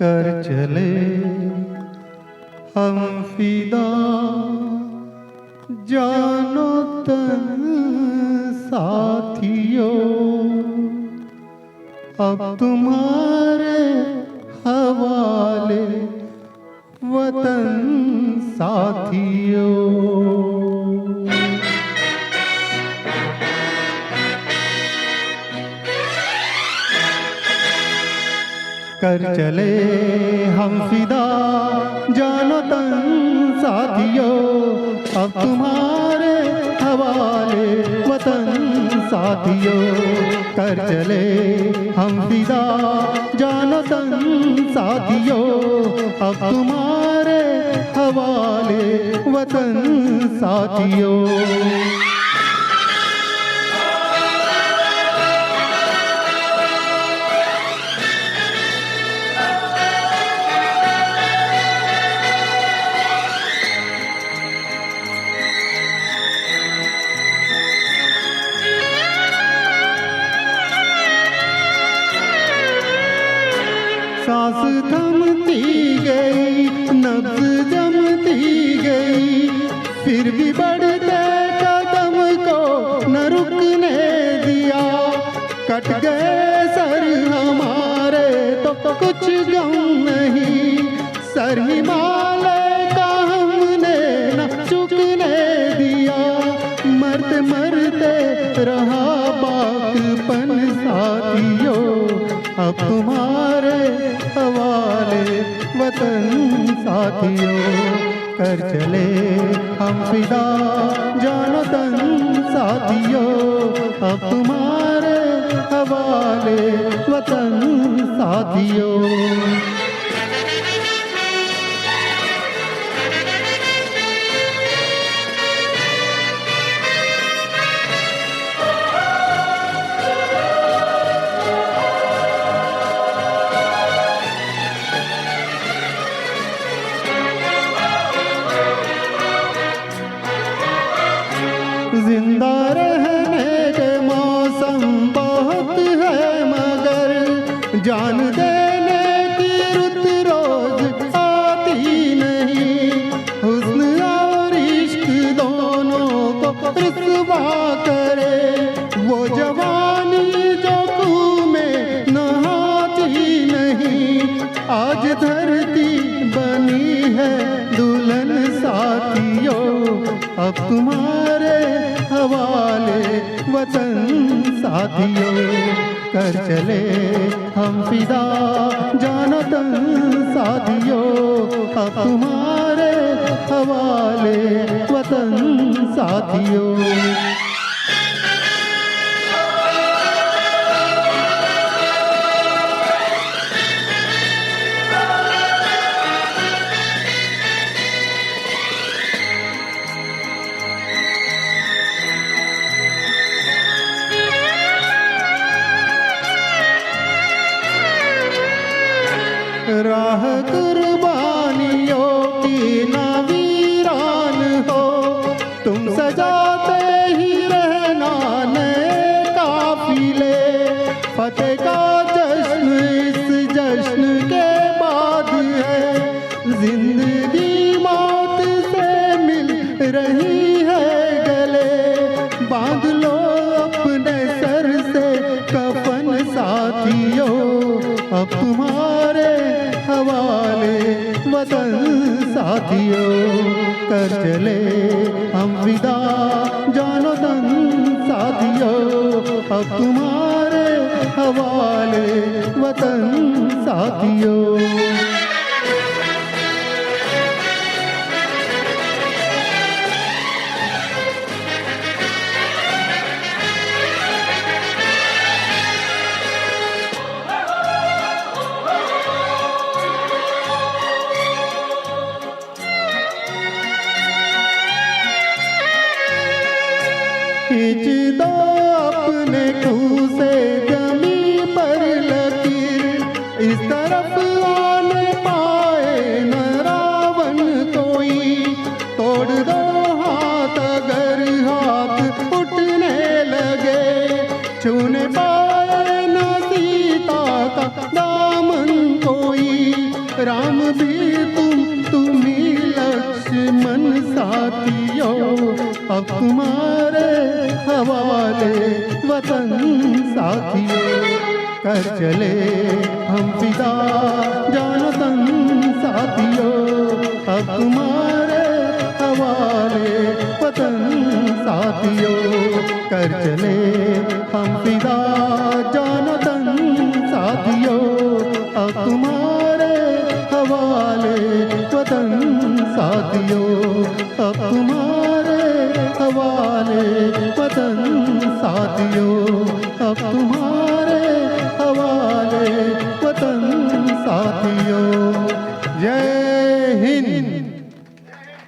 कर चले हम फिदा जानो तन साथियों, अब तुम्हारे हवाले वतन साथियों। कर चले हम फिदा जानो तन साथियों, अब तुम्हारे हवाले वतन साथियों। कर चले हम फिदा जानो तन साथियों, अब तुम्हारे हवाले वतन साथियों। सांस थमती गई, नब्ज़ जमती गई, फिर भी बढ़ते कदम को न रुकने दिया। कट गए सर हमारे तो कुछ गम नहीं, सर हिमालय का हमने न झुकने दिया। मरते मरते रहा बाकपन साथियों, अब तुम्हारे हवाले वतन साथियों। कर चले हम फिदा जानो तन साथियों, अब तुम्हारे हवाले वतन साथियों। जिंदा रहने के मौसम बहुत है, मगर जान देने की रुत रोज आती नहीं। हुस्न और इश्क दोनों को रुसवा करे वो जवानी जो खून में नहाती नहीं। आज धरती बनी है दुल्हन साथियों, अब तुम्हारे हवाले वतन साथियों। कर चले हम फिदा जानो तन साथियों, अब तुम्हारे हवाले वतन साथियों। राह कुर्बानियों की ना वीरान हो, तुम सजाते ही रहना नए काफिले। फतेह का जश्न इस जश्न के बाद है, जिंदगी मौत से मिल रही है गले। बांध लो अपने सर से कफन साथियों, अब तुम्हारे हवाले वतन साथियों। कर चले हम फिदा जानो तन साथियों, अब तुम्हारे हवाले वतन साथियों। खींच दो अपने खूह से जमीन पर लकीर, इस तरफ आने पाए न रावण कोई। तोड़ दो हाथ अगर हाथ उठने लगे, छूने पाए न सीता का दामन कोई। अब तुम्हारे हवाले वतन साथियों। कर चले हम फिदा जानो तन साथियों, अब तुम्हारे हवाले वतन साथियों। कर चले हम फिदा जानो तन साथियों, अब तुम्हारे हवाले वतन साथियों। अब तुम्हारे हवाले वतन साथियों, अब तुम्हारे हवाले वतन साथियों। जय हिंद।